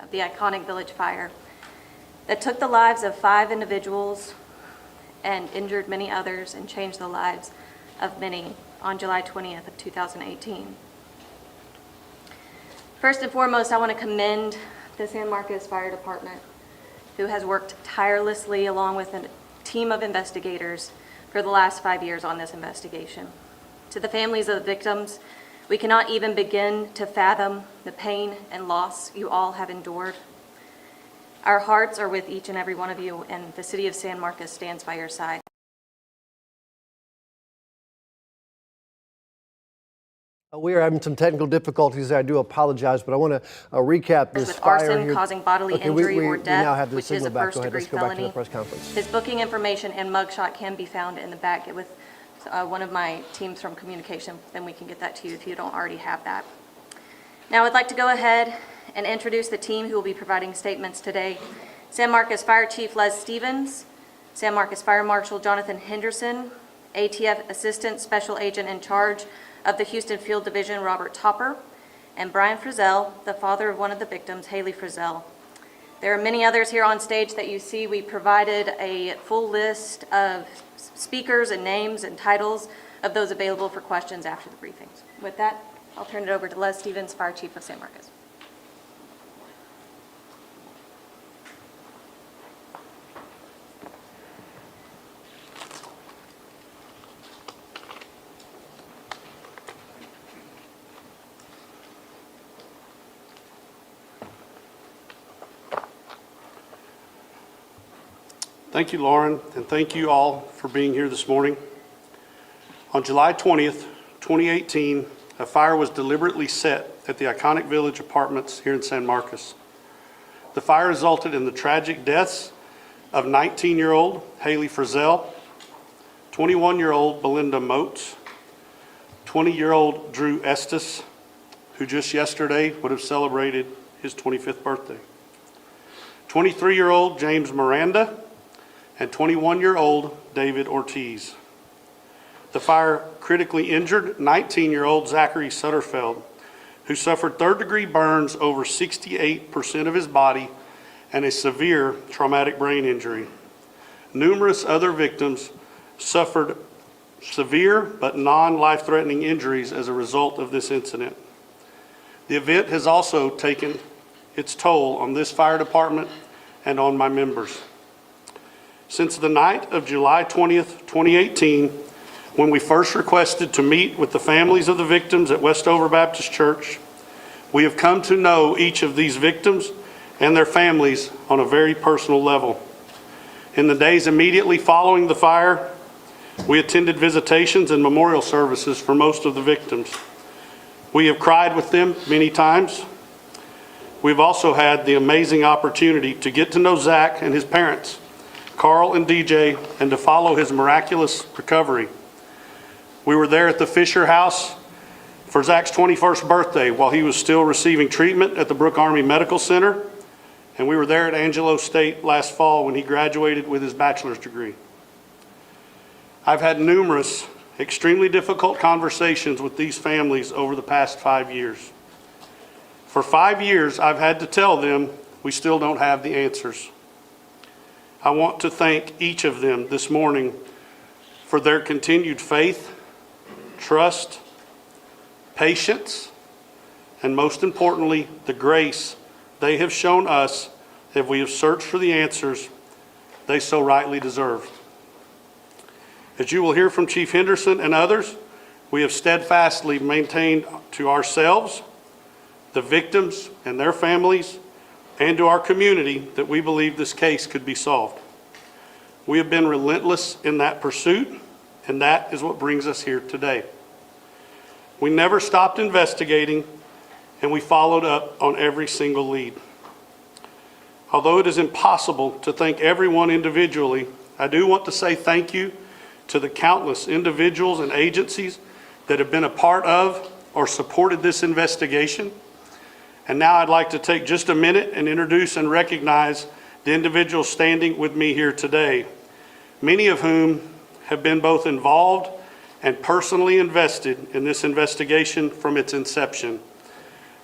of the iconic Village Fire that took the lives of 5 individuals and injured many others and changed the lives of many on July 20th of 2018. First and foremost, I want to commend the San Marcos Fire Department, who has worked tirelessly along with a team of investigators for the last 5 years on this investigation. To the families of the victims, we cannot even begin to fathom the pain and loss you all have endured. Our hearts are with each and every one of you, and the City of San Marcos stands by your side. We are having some technical difficulties. I do apologize, but I want to recap this with fire arson here. causing bodily injury or death, now have the which is a back. first-degree Let's go back to the felony. press conference. His booking information and mugshot can be found in the back with one of my teams from communication. Then we can get that to you if you don't already have that. Now I'd like to go ahead and introduce the team who will be providing statements today. San Marcos Fire Chief Les Stevens, San Marcos Fire Marshal Jonathan Henderson, ATF Assistant Special Agent in charge of the Houston Field Division, Robert Topper, and Brian Frizzell, the father of one of the victims, Haley Frizzell. There are many others here on stage that you see. We provided a full list of speakers and names and titles of those available for questions after the briefings. With that, I'll turn it over to Les Stevens, Fire Chief of San Marcos. Thank you, Lauren, and thank you all for being here this morning. On July 20th, 2018, a fire was deliberately set at the iconic Village Apartments here in San Marcos. The fire resulted in the tragic deaths of 19-year-old Haley Frizzell, 21-year-old Belinda Moats, 20-year-old Drew Estes, who just yesterday would have celebrated his 25th birthday, 23-year-old James Miranda, and 21-year-old David Ortiz. The fire critically injured 19-year-old Zachary Sutterfeld, who suffered third-degree burns over 68% of his body and a severe traumatic brain injury. Numerous other victims suffered severe but non-life-threatening injuries as a result of this incident. The event has also taken its toll on this fire department and on my members. Since the night of July 20th, 2018, when we first requested to meet with the families of the victims at Westover Baptist Church, we have come to know each of these victims and their families on a very personal level. In the days immediately following the fire, we attended visitations and memorial services for most of the victims. We have cried with them many times. We've also had the amazing opportunity to get to know Zach and his parents, Carl and DJ, and to follow his miraculous recovery. We were there at the Fisher House for Zach's 21st birthday while he was still receiving treatment at the Brooke Army Medical Center, and we were there at Angelo State last fall when he graduated with his bachelor's degree. I've had numerous extremely difficult conversations with these families over the past 5 years. For 5 years, I've had to tell them we still don't have the answers. I want to thank each of them this morning for their continued faith, trust, patience, and most importantly, the grace they have shown us as we have searched for the answers they so rightly deserve. As you will hear from Chief Henderson and others, we have steadfastly maintained to ourselves, the victims and their families, and to our community that we believe this case could be solved. We have been relentless in that pursuit, and that is what brings us here today. We never stopped investigating, and we followed up on every single lead. Although it is impossible to thank everyone individually, I do want to say thank you to the countless individuals and agencies that have been a part of or supported this investigation. And now I'd like to take just a minute and introduce and recognize the individuals standing with me here today, many of whom have been both involved and personally invested in this investigation from its inception.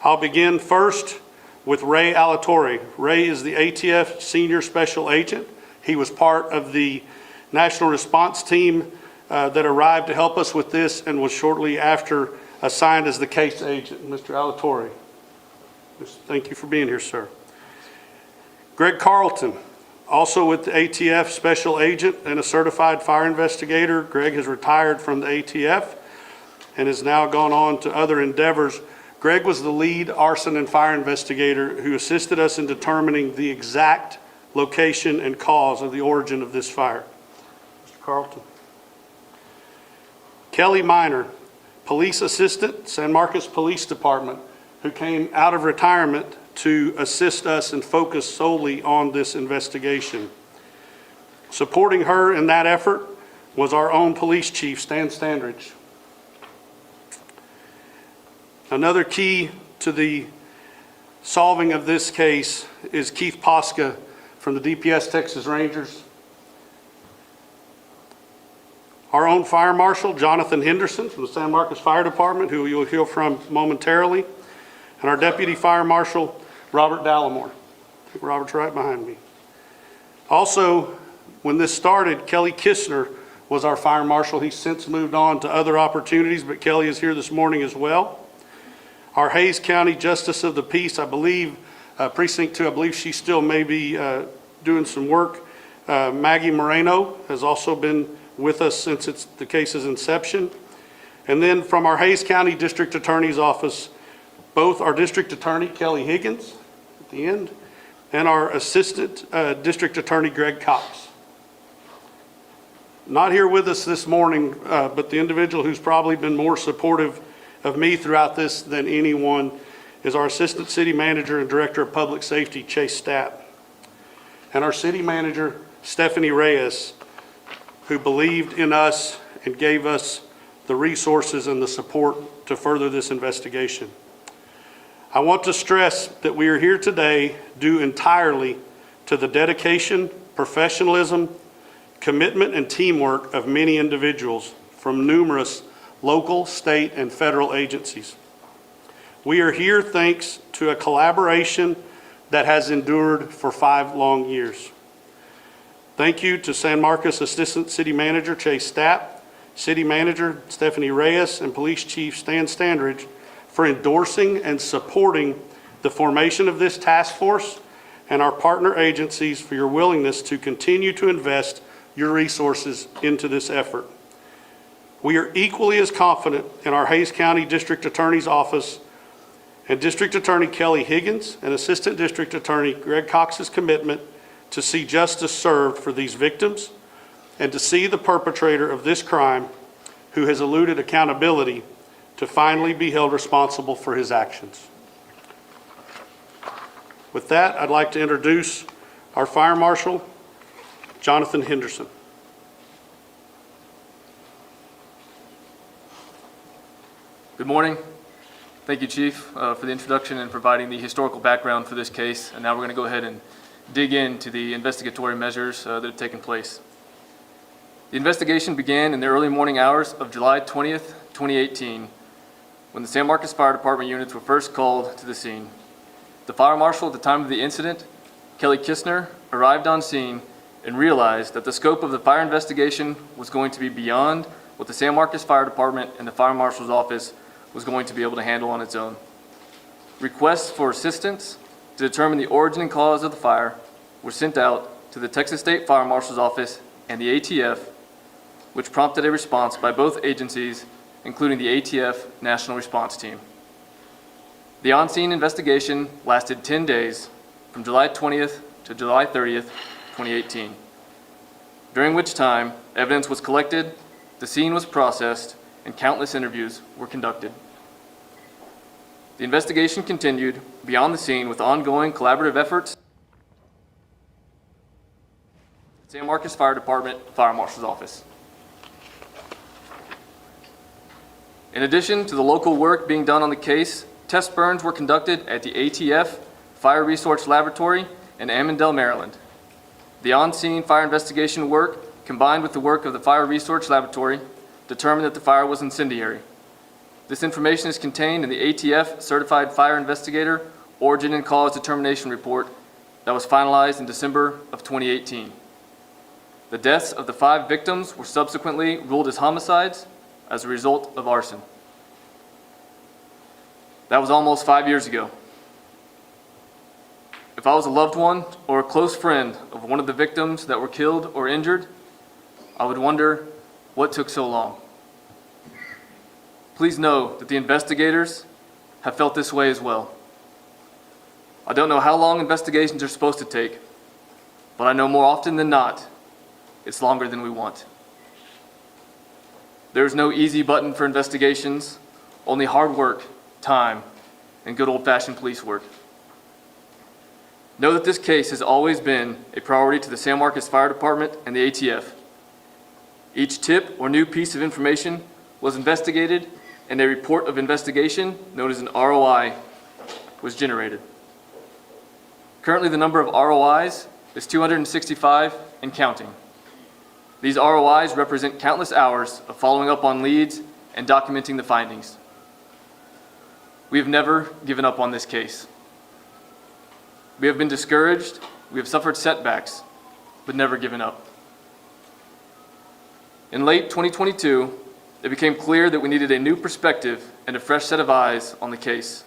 I'll begin first with Ray Alatorre. Ray is the ATF Senior Special Agent. He was part of the National Response Team that arrived to help us with this and was shortly after assigned as the case agent. Mr. Alatorre, thank you for being here, sir. Greg Carlton, also with the ATF Special Agent and a certified fire investigator. Greg has retired from the ATF and has now gone on to other endeavors. Greg was the lead arson and fire investigator who assisted us in determining the exact location and cause of the origin of this fire. Mr. Carlton. Kelly Miner, police assistant, San Marcos Police Department, who came out of retirement to assist us and focus solely on this investigation. Supporting her in that effort was our own police chief, Stan Standridge. Another key to the solving of this case is Keith Posca from the DPS Texas Rangers. Our own fire marshal, Jonathan Henderson from the San Marcos Fire Department, who you'll hear from momentarily, and our deputy fire marshal, Robert Dallimore. I think Robert's right behind me. Also, when this started, Kelly Kistner was our fire marshal. He's since moved on to other opportunities, but Kelly is here this morning as well. Our Hays County Justice of the Peace, I believe, Precinct 2, I believe she still may be doing some work. Maggie Moreno has also been with us since the case's inception. And then from our Hays County District Attorney's Office, both our District Attorney, Kelly Higgins, at the end, and our Assistant District Attorney, Greg Cox. Not here with us this morning, but the individual who's probably been more supportive of me throughout this than anyone is our Assistant City Manager and Director of Public Safety, Chase Stapp, and our City Manager, Stephanie Reyes, who believed in us and gave us the resources and the support to further this investigation. I want to stress that we are here today due entirely to the dedication, professionalism, commitment, and teamwork of many individuals from numerous local, state, and federal agencies. We are here thanks to a collaboration that has endured for 5 long years. Thank you to San Marcos Assistant City Manager Chase Stapp, City Manager Stephanie Reyes, and Police Chief Stan Standridge for endorsing and supporting the formation of this task force, and our partner agencies for your willingness to continue to invest your resources into this effort. We are equally as confident in our Hays County District Attorney's Office and District Attorney Kelly Higgins and Assistant District Attorney Greg Cox's commitment to see justice served for these victims and to see the perpetrator of this crime, who has eluded accountability, to finally be held responsible for his actions. With that, I'd like to introduce our Fire Marshal, Jonathan Henderson. Good morning. Thank you, Chief, for the introduction and providing the historical background for this case. And now we're going to go ahead and dig into the investigatory measures that have taken place. The investigation began in the early morning hours of July 20th, 2018, when the San Marcos Fire Department units were first called to the scene. The fire marshal at the time of the incident, Kelly Kistner, arrived on scene and realized that the scope of the fire investigation was going to be beyond what the San Marcos Fire Department and the Fire Marshal's Office was going to be able to handle on its own. Requests for assistance to determine the origin and cause of the fire were sent out to the Texas State Fire Marshal's Office and the ATF, which prompted a response by both agencies, including the ATF National Response Team. The on-scene investigation lasted 10 days, from July 20th to July 30th, 2018, during which time evidence was collected, the scene was processed, and countless interviews were conducted. The investigation continued beyond the scene with ongoing collaborative efforts. San Marcos Fire Department Fire Marshal's Office. In addition to the local work being done on the case, test burns were conducted at the ATF Fire Resource Laboratory in Ammendale, Maryland. The on-scene fire investigation work, combined with the work of the Fire Resource Laboratory, determined that the fire was incendiary. This information is contained in the ATF Certified Fire Investigator, origin and cause determination report that was finalized in December of 2018. The deaths of the 5 victims were subsequently ruled as homicides as a result of arson. That was almost 5 years ago. If I was a loved one or a close friend of one of the victims that were killed or injured, I would wonder what took so long. Please know that the investigators have felt this way as well. I don't know how long investigations are supposed to take, but I know more often than not, it's longer than we want. There is no easy button for investigations, only hard work, time, and good old-fashioned police work. Know that this case has always been a priority to the San Marcos Fire Department and the ATF. Each tip or new piece of information was investigated, and a report of investigation, known as an ROI, was generated. Currently, the number of ROIs is 265 and counting. These ROIs represent countless hours of following up on leads and documenting the findings. We have never given up on this case. We have been discouraged, we have suffered setbacks, but never given up. In late 2022, it became clear that we needed a new perspective and a fresh set of eyes on the case.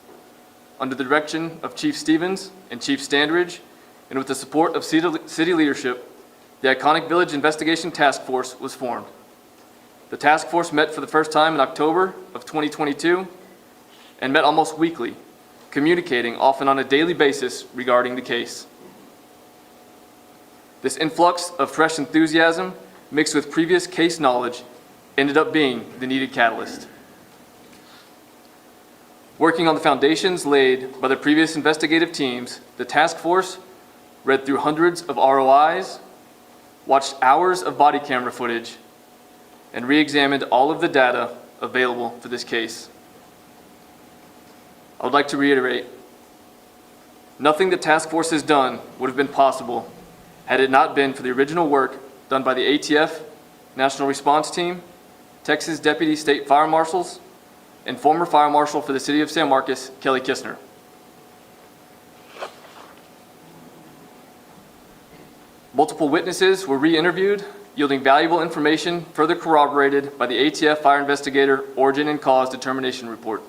Under the direction of Chief Stevens and Chief Standridge, and with the support of city leadership, the Iconic Village Investigation Task Force was formed. The task force met for the first time in October of 2022 and met almost weekly, communicating often on a daily basis regarding the case. This influx of fresh enthusiasm mixed with previous case knowledge ended up being the needed catalyst. Working on the foundations laid by the previous investigative teams, the task force read through hundreds of ROIs, watched hours of body camera footage, and re-examined all of the data available for this case. I would like to reiterate, nothing the task force has done would have been possible had it not been for the original work done by the ATF, National Response Team, Texas Deputy State Fire Marshals, and former Fire Marshal for the City of San Marcos, Kelly Kistner. Multiple witnesses were re-interviewed, yielding valuable information further corroborated by the ATF Fire Investigator Origin and Cause Determination Report.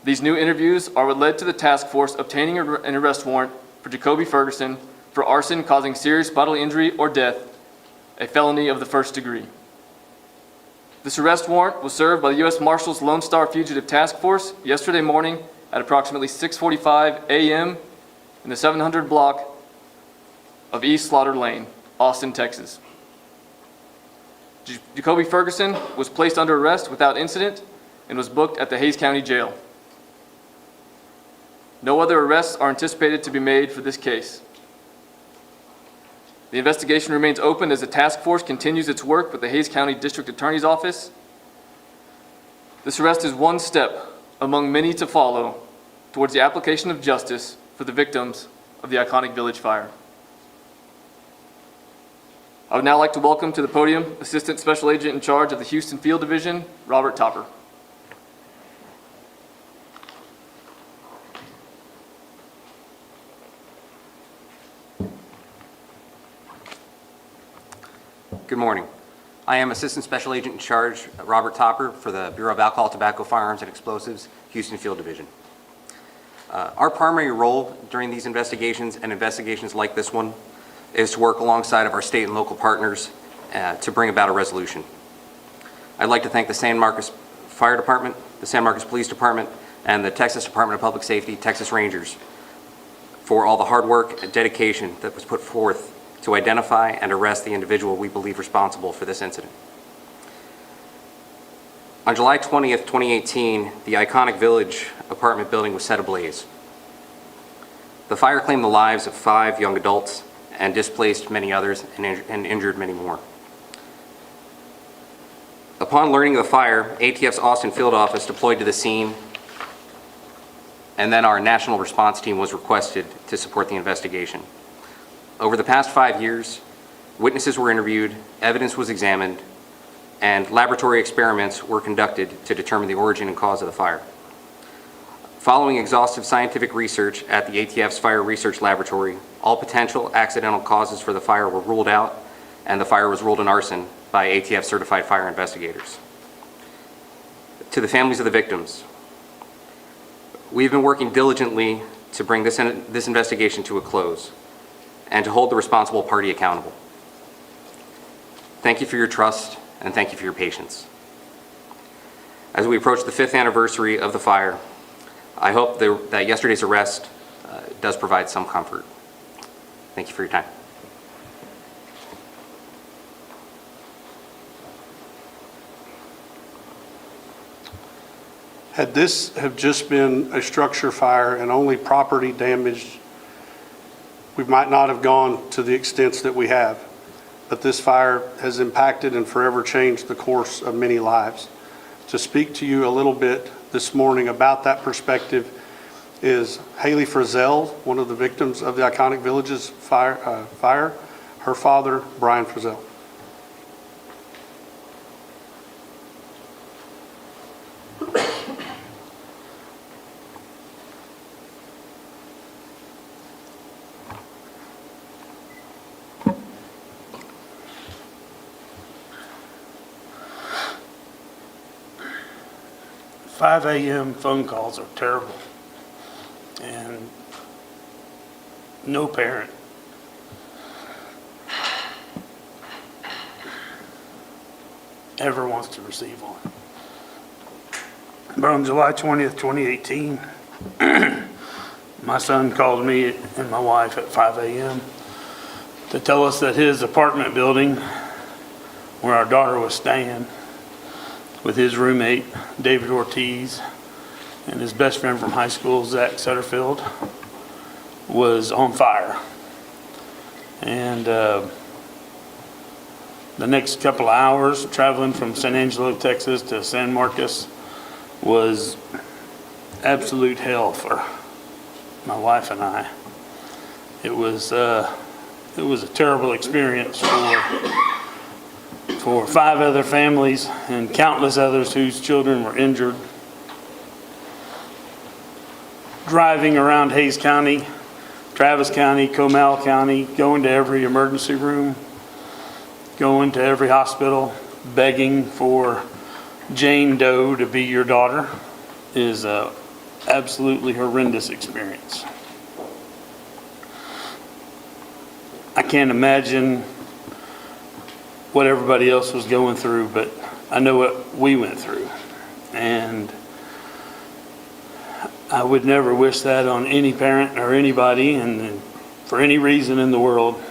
These new interviews are what led to the task force obtaining an arrest warrant for Jacobe Ferguson for arson causing serious bodily injury or death, a felony of the first degree. This arrest warrant was served by the U.S. Marshals Lone Star Fugitive Task Force yesterday morning at approximately 6:45 a.m. in the 700 block of East Slaughter Lane, Austin, Texas. Jacobe Ferguson was placed under arrest without incident and was booked at the Hays County Jail. No other arrests are anticipated to be made for this case. The investigation remains open as the task force continues its work with the Hays County District Attorney's Office. This arrest is one step among many to follow towards the application of justice for the victims of the Iconic Village fire. I would now like to welcome to the podium Assistant Special Agent in charge of the Houston Field Division, Robert Topper. Good morning. I am Assistant Special Agent in Charge, Robert Topper, for the Bureau of Alcohol, Tobacco, Firearms, and Explosives, Houston Field Division. Our primary role during these investigations and investigations like this one is to work alongside of our state and local partners to bring about a resolution. I'd like to thank the San Marcos Fire Department, the San Marcos Police Department, and the Texas Department of Public Safety, Texas Rangers, for all the hard work and dedication that was put forth to identify and arrest the individual we believe responsible for this incident. On July 20th, 2018, the Iconic Village apartment building was set ablaze. The fire claimed the lives of 5 young adults and displaced many others and injured many more. Upon learning of the fire, ATF's Austin Field Office deployed to the scene, and then our national response team was requested to support the investigation. Over the past 5 years, witnesses were interviewed, evidence was examined, and laboratory experiments were conducted to determine the origin and cause of the fire. Following exhaustive scientific research at the ATF's Fire Research Laboratory, all potential accidental causes for the fire were ruled out, and the fire was ruled an arson by ATF certified fire investigators. To the families of the victims, we've been working diligently to bring this investigation to a close and to hold the responsible party accountable. Thank you for your trust, and thank you for your patience. As we approach the 5th anniversary of the fire, I hope that yesterday's arrest does provide some comfort. Thank you for your time. Had this have just been a structure fire and only property damaged, we might not have gone to the extents that we have. But this fire has impacted and forever changed the course of many lives. To speak to you a little bit this morning about that perspective is Haley Frizzell, one of the victims of the Iconic Villages fire, her father, Brian Frizzell. "5 a.m. phone calls are terrible, and no parent ever wants to receive one. But on July 20th, 2018, my son called me and my wife at 5 a.m. to tell us that his apartment building, where our daughter was staying, with his roommate, David Ortiz, and his best friend from high school, Zach Sutterfield, was on fire. And the next couple of hours, traveling from San Angelo, Texas to San Marcos, was absolute hell for my wife and I. It was a terrible experience for 5 other families and countless others whose children were injured. Driving around Hays County, Travis County, Comal County, going to every emergency room, going to every hospital, begging for Jane Doe to be your daughter is an absolutely horrendous experience. I can't imagine what everybody else was going through, but I know what we went through. And I would never wish that on any parent or anybody, and for any reason in the world.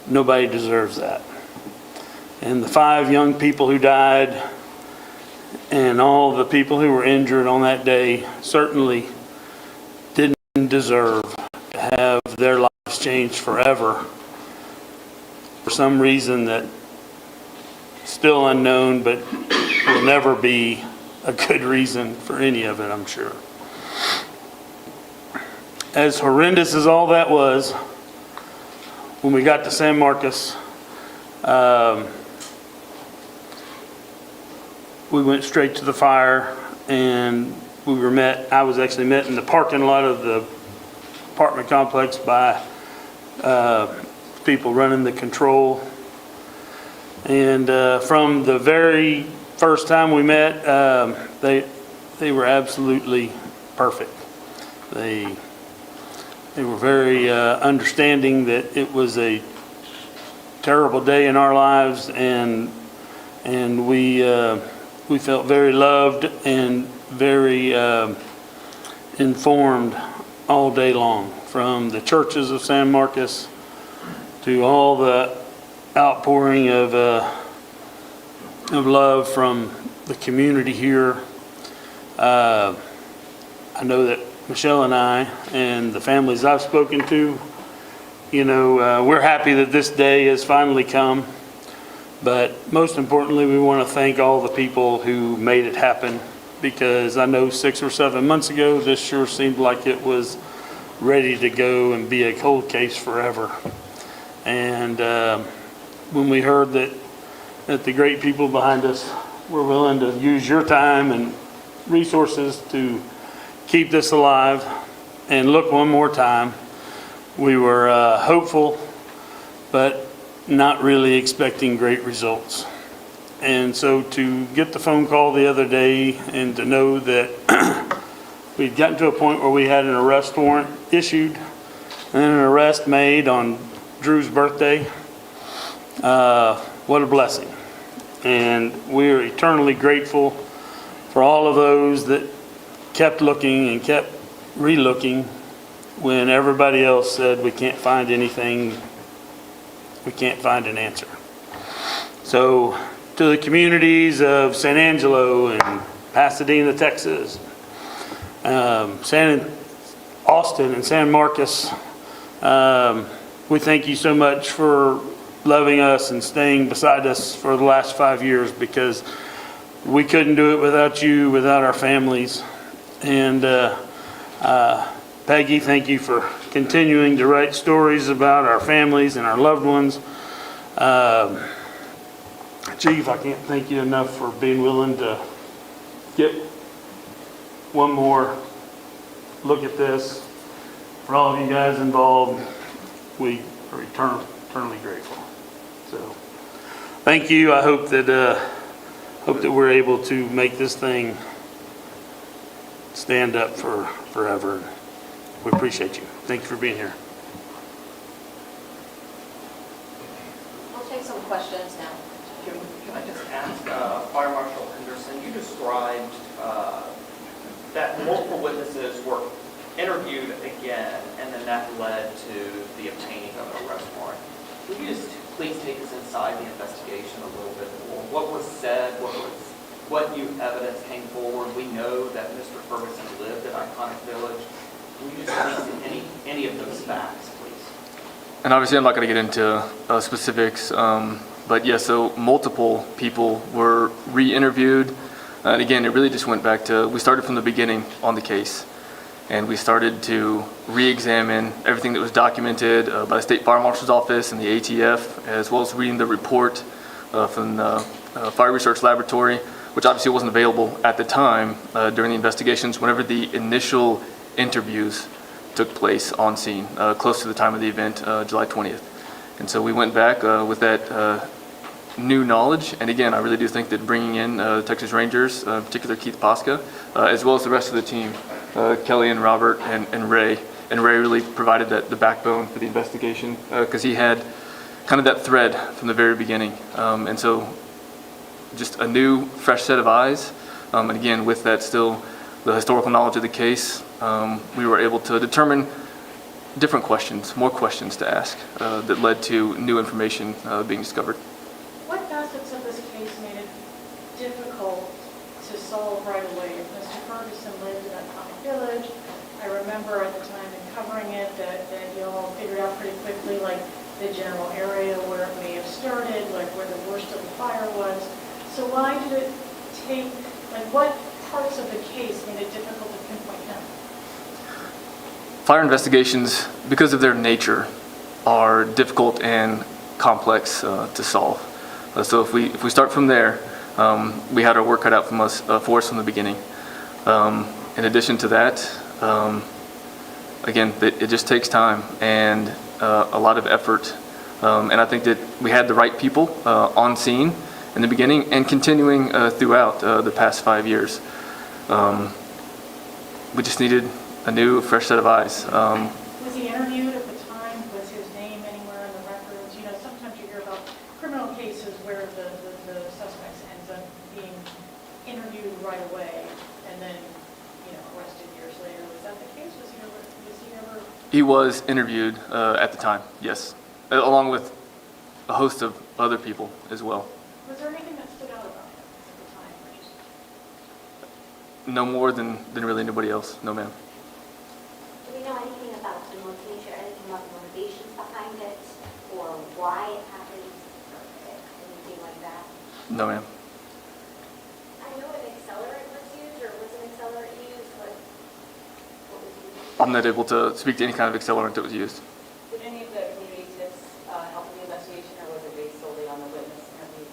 Nobody deserves that. And the 5 young people who died and all the people who were injured on that day certainly didn't deserve to have their lives changed forever for some reason that still unknown, but will never be a good reason for any of it, I'm sure. As horrendous as all that was, when we got to San Marcos, we went straight to the fire, and I was actually met in the parking lot of the apartment complex by people running the control. And from the very first time we met, they were absolutely perfect. They were very understanding that it was a terrible day in our lives, and we felt very loved and very informed all day long, from the churches of San Marcos to all the outpouring of love from the community here. I know that Michelle and I and the families I've spoken to, we're happy that this day has finally come. But most importantly, we want to thank all the people who made it happen, because I know 6 or 7 months ago, this sure seemed like it was ready to go and be a cold case forever. And when we heard that the great people behind us were willing to use your time resources to keep this alive and look one more time. We were hopeful, but not really expecting great results. And so to get the phone call the other day and to know that we'd gotten to a point where we had an arrest warrant issued and an arrest made on Drew's birthday, what a blessing. And we're eternally grateful for all of those that kept looking and kept re-looking when everybody else said we can't find anything, we can't find an answer. So to the communities of San Angelo and Pasadena, Texas, Austin and San Marcos, we thank you so much for loving us and staying beside us for the last 5 years, because we couldn't do it without you, without our families. And Peggy, thank you for continuing to write stories about our families and our loved ones. Chief, I can't thank you enough for being willing to get one more look at this. For all of you guys involved, we are eternally grateful. So, thank you. I hope that we're able to make this thing stand up for forever. We appreciate you. Thank you for being here. I'll take some questions now. Can I just ask, Fire Marshal Henderson, you described that multiple witnesses were interviewed again, and then that led to the obtaining of an arrest warrant. Would you just please take us inside the investigation a little bit more? What was said? What new evidence came forward? We know that Mr. Ferguson lived at Iconic Village. Can you just speak to any of those facts, please? And obviously, I'm not going to get into specifics, but yes, so multiple people were re-interviewed. And again, it really just went back to, we started from the beginning on the case, and we started to re-examine everything that was documented by the State Fire Marshal's Office and the ATF, as well as reading the report from the Fire Research Laboratory, which obviously wasn't available at the time during the investigations whenever the initial interviews took place on scene, close to the time of the event, July 20th. And so we went back with that new knowledge, and again, I really do think that bringing in Texas Rangers, in particular Keith Posca, as well as the rest of the team, Kelly and Robert and Ray really provided the backbone for the investigation, because he had kind of that thread from the very beginning. And so just a new, fresh set of eyes, and again, with that still the historical knowledge of the case, we were able to determine different questions, more questions to ask, that led to new information being discovered. What facets of this case made it difficult to solve right away? If Mr. Ferguson lived in Iconic Village, I remember at the time in covering it that you all figured out pretty quickly, like, the general area where it may have started, like where the worst of the fire was. So why did it take, like, what parts of the case made it difficult to pinpoint him? Fire investigations, because of their nature, are difficult and complex to solve. So if we start from there, we had our work cut out for us from the beginning. In addition to that, again, it just takes time and a lot of effort. And I think that we had the right people on scene in the beginning and continuing throughout the past 5 years. We just needed a new, fresh set of eyes. Was he interviewed at the time? Was his name anywhere in the records? You know, sometimes you hear about criminal cases where the suspect ends up being interviewed right away and then, you know, arrested years later. Was that the case? Was he ever? He was interviewed at the time, yes, along with a host of other people as well. Was there anything that stood out about him at the time? Or just... No more than really anybody else, no ma'am. Do we know anything about the motivation, anything about the motivations behind it, or why it happened, or anything like that? No ma'am. I know an accelerant was used, or was an accelerant used? What was used? I'm not able to speak to any kind of accelerant that was used. Did any of the community tips help in the investigation, or was it based solely on the witness interviews?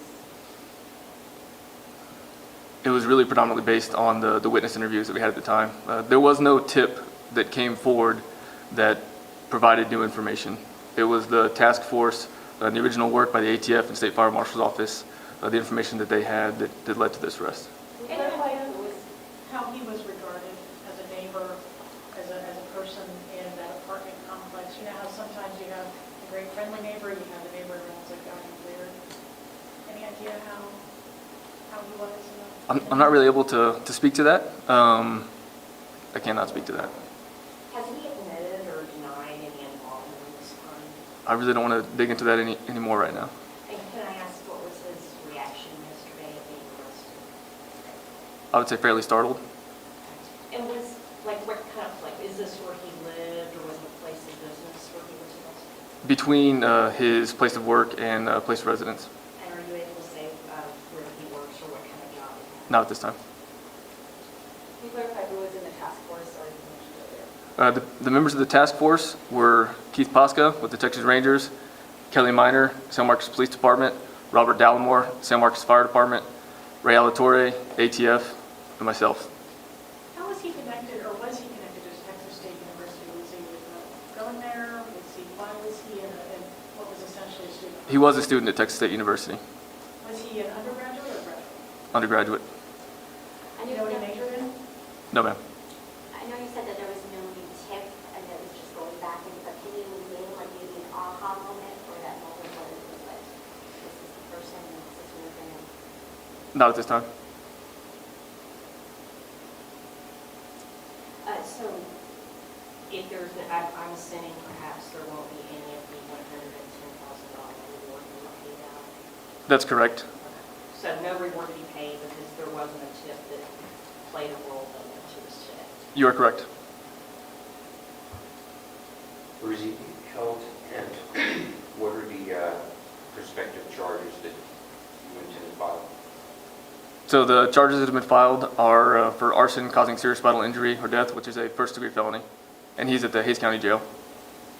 It It was really predominantly based on the witness interviews that we had at the time. There was no tip that came forward that provided new information. It was the task force, the original work by the ATF and State Fire Marshal's Office, the information that they had that led to this arrest. Can you clarify how he was regarded as a neighbor, as a person in that apartment complex? You know how sometimes you have a great friendly neighbor, you have a neighbor who's like, oh, weird. Any idea how he was? I'm not really able to speak to that. I cannot speak to that. Has he admitted or denied any involvement in this crime? I really don't want to dig into that anymore right now. And can I ask, what was his reaction yesterday at being arrested? I would say fairly startled. And was, like, what kind of, like, is this where he lived, or was it a place of business where he was arrested? Between his place of work and place of residence. And are you able to say where he works or what kind of job he has? Not at this time. Can you clarify who was in the task force, or you mentioned earlier? The members of the task force were Keith Pasca with the Texas Rangers, Kelly Miner, San Marcos Police Department, Robert Dallimore, San Marcos Fire Department, Ray Alatorre, ATF, and myself. How was he connected, or was he connected to Texas State University? Was he going there? Why was he in what was essentially a student? He was a student at Texas State University, Was he an undergraduate or graduate? undergraduate. Do you know what he majored in? No, ma'am. I know you said that there was no new tip and that it was just going back in, but can you name like maybe an aha moment or that moment when it was like, this is the person, this is who we're gonna... Not at this time. So if there's, I'm assuming perhaps there won't be any of the $110,000 reward you were paid out. That's correct. So no reward to be paid because there wasn't a tip that played a role in this today. You are correct. Where is he held, and what are the prospective charges that you intend to file? So the charges that have been filed are for arson causing serious bodily injury or death, which is a first-degree felony, and he's at the Hays County Jail.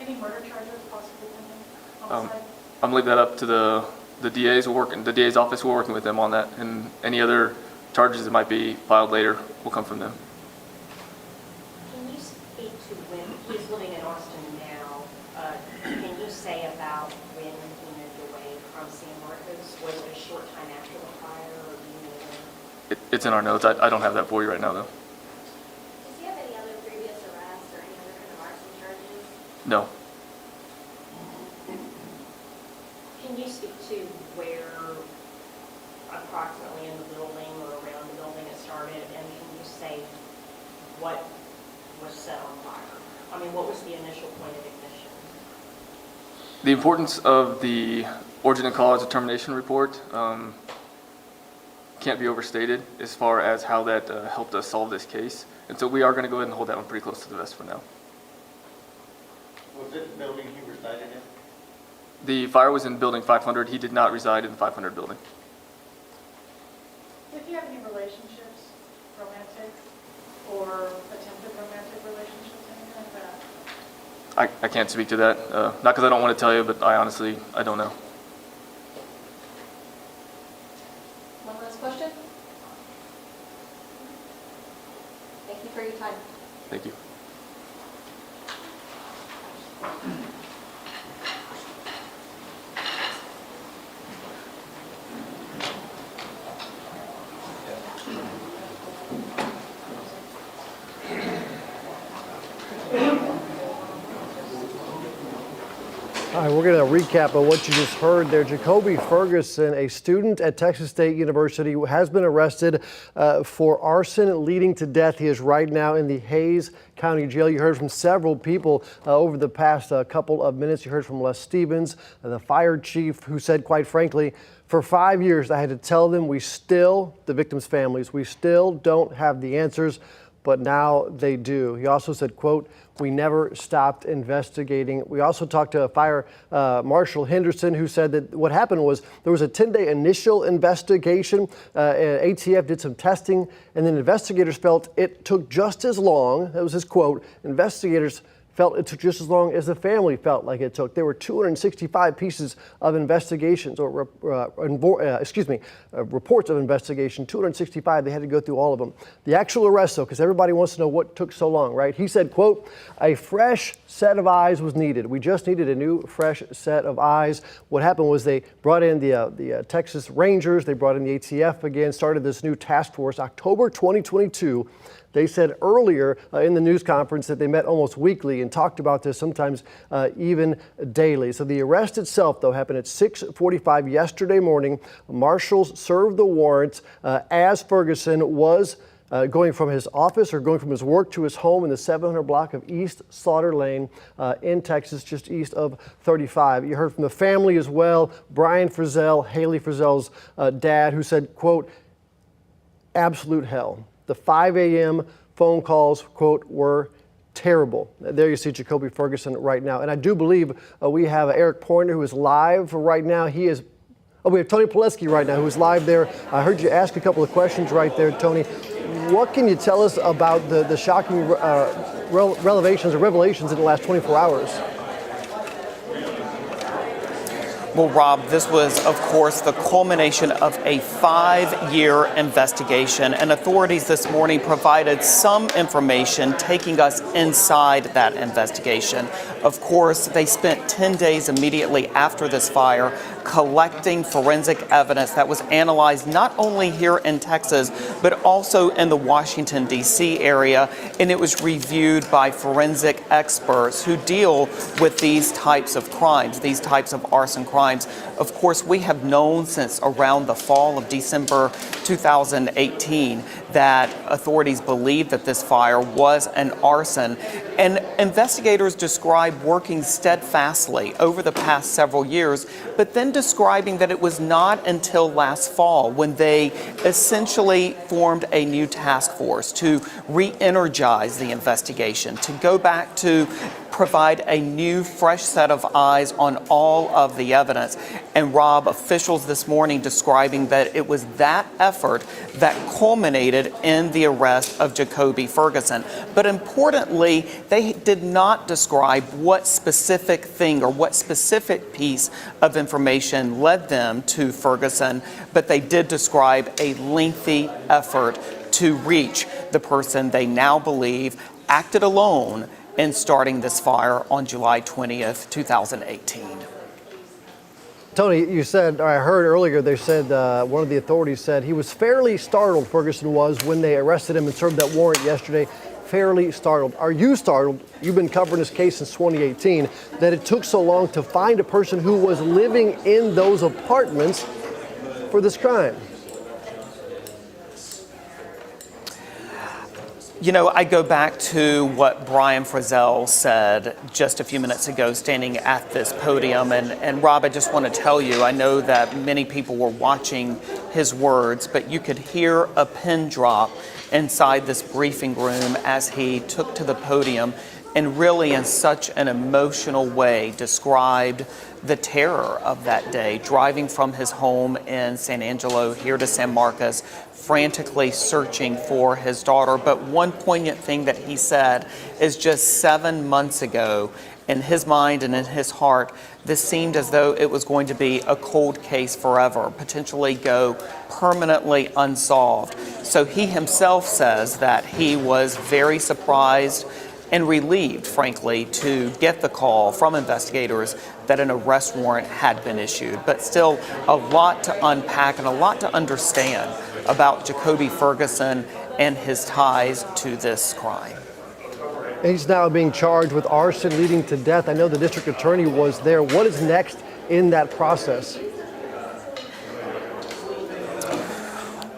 Any murder charges possibly pending? Homicide? I'm gonna leave that up to the DA's. The DA's office. We're working with them on that, and any other charges that might be filed later will come from them. Can you speak to when, he's living in Austin now, can you say about when he moved away from San Marcos? Was it a short time after the fire, or do you know when? It's in our notes. I don't have that for you right now, though. Does he have any other previous arrests or any other kind of arson charges? No. Can you speak to where approximately in the building or around the building it started? And can you say what was set on fire? I mean, what was the initial point of ignition? The importance of the origin and cause determination report can't be overstated as far as how that helped us solve this case. And so we are going to go ahead and hold that one pretty close to the vest for now. Was it the building he resided in? The fire was in building 500. He did not reside in the 500 building. Did he have any relationships, romantic or attempted romantic relationships, anything like that? I can't speak to that. Not because I don't want to tell you, but I don't know. One last question? Thank you for your time. Thank you. All right, we're going to recap on what you just heard there. Jacobe Ferguson, a student at Texas State University, has been arrested for arson leading to death. He is right now in the Hays County Jail. You heard from several people over the past couple of minutes. You heard from Les Stevens, the fire chief, who said, quite frankly, for 5 years, I had to tell them the victims' families, we still don't have the answers, but now they do. He also said, quote, we never stopped investigating. We also talked to Fire Marshal Henderson, who said that what happened was there was a 10-day initial investigation. ATF did some testing, and then investigators felt it took just as long, that was his quote, investigators felt it took just as long as the family felt like it took. There were 265 pieces of investigations, or reports of investigation, 265. They had to go through all of them. The actual arrest, though, because everybody wants to know what took so long, right? He said, quote, "A fresh set of eyes was needed. We just needed a new, fresh set of eyes." What happened was they brought in the Texas Rangers. They brought in the ATF again, started this new task force, October 2022. They said earlier in the news conference that they met almost weekly and talked about this, sometimes even daily. So the arrest itself, though, happened at 6:45 yesterday morning. Marshals served the warrant as Ferguson was going from his office or going from his work to his home in the 700 block of East Slaughter Lane in Texas, just east of 35. You heard from the family as well. Brian Frizzell, Haley Frizzell's dad, who said, quote, "Absolute hell. The 5 a.m. phone calls," quote, "were terrible." There you see Jacobe Ferguson right now. And I do believe we have Eric Pointer, who is live right now. We have Tony Pileski right now, who is live there. I heard you ask a couple of questions right there, Tony. What can you tell us about the shocking revelations in the last 24 hours? Well, Rob, this was, of course, the culmination of a 5-year investigation, and authorities this morning provided some information taking us inside that investigation. Of course, they spent 10 days immediately after this fire collecting forensic evidence that was analyzed not only here in Texas, but also in the Washington, D.C. area, and it was reviewed by forensic experts who deal with these types of crimes, these types of arson crimes. Of course, we have known since around the fall of December 2018 that authorities believed that this fire was an arson, and investigators described working steadfastly over the past several years, but then describing that it was not until last fall when they essentially formed a new task force to re-energize the investigation, to go back to provide a new, fresh set of eyes on all of the evidence. And Rob, officials this morning describing that it was that effort that culminated in the arrest of Jacobe Ferguson. But importantly, they did not describe what specific thing or what specific piece of information led them to Ferguson, but they did describe a lengthy effort to reach the person they now believe acted alone in starting this fire on July 20th, 2018. Tony, you said, or I heard earlier, they said, one of the authorities said he was fairly startled, Ferguson was, when they arrested him and served that warrant yesterday. Fairly startled. Are you startled? You've been covering this case since 2018, that it took so long to find a person who was living in those apartments for this crime? You know, I go back to what Brian Frizzell said just a few minutes ago, standing at this podium. And Rob, I just want to tell you, I know that many people were watching his words, but you could hear a pin drop inside this briefing room as he took to the podium and really in such an emotional way described the terror of that day, driving from his home in San Angelo here to San Marcos, frantically searching for his daughter. But one poignant thing that he said is just 7 months ago, in his mind and in his heart, this seemed as though it was going to be a cold case forever, potentially go permanently unsolved. So he himself says that he was very surprised and relieved, frankly, to get the call from investigators that an arrest warrant had been issued. But still, a lot to unpack and a lot to understand about Jacobe Ferguson and his ties to this crime. He's now being charged with arson leading to death. I know the district attorney was there. What is next in that process?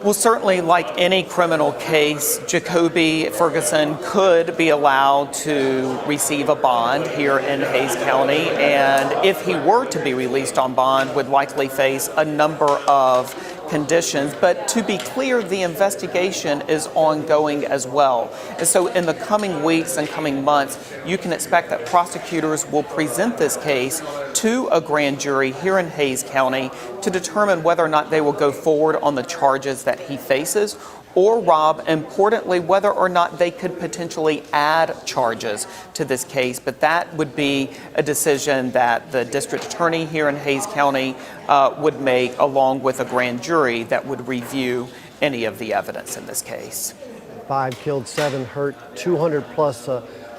Well, certainly, like any criminal case, Jacobe Ferguson could be allowed to receive a bond here in Hays County, and if he were to be released on bond, would likely face a number of conditions. But to be clear, the investigation is ongoing as well. And so in the coming weeks and coming months, you can expect that prosecutors will present this case to a grand jury here in Hays County to determine whether or not they will go forward on the charges that he faces, or, Rob, importantly, whether or not they could potentially add charges to this case. But that would be a decision that the district attorney here in Hays County would make, along with a grand jury that would review any of the evidence in this case. 5 killed, 7 hurt, 200 plus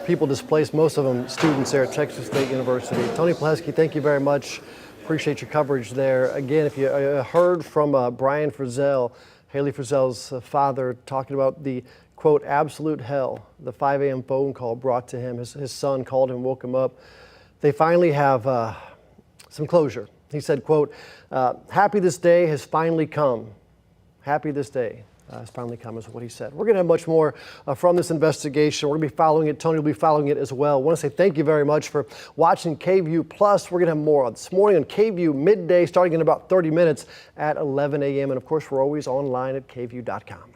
people displaced, most of them students there at Texas State University. Tony Plesky, thank you very much. Appreciate your coverage there. Again, if you heard from Brian Frizzell, Haley Frizzell's father, talking about the, quote, absolute hell, the 5 a.m. phone call brought to him. His son called him, woke him up. They finally have some closure. He said, quote, happy this day has finally come. Happy this day has finally come is what he said. We're going to have much more from this investigation. We're going to be following it. Tony will be following it as well. I want to say thank you very much for watching KVUE Plus. We're going to have more this morning on KVUE Midday, starting in about 30 minutes at 11 a.m. And of course, we're always online at KVUE.com.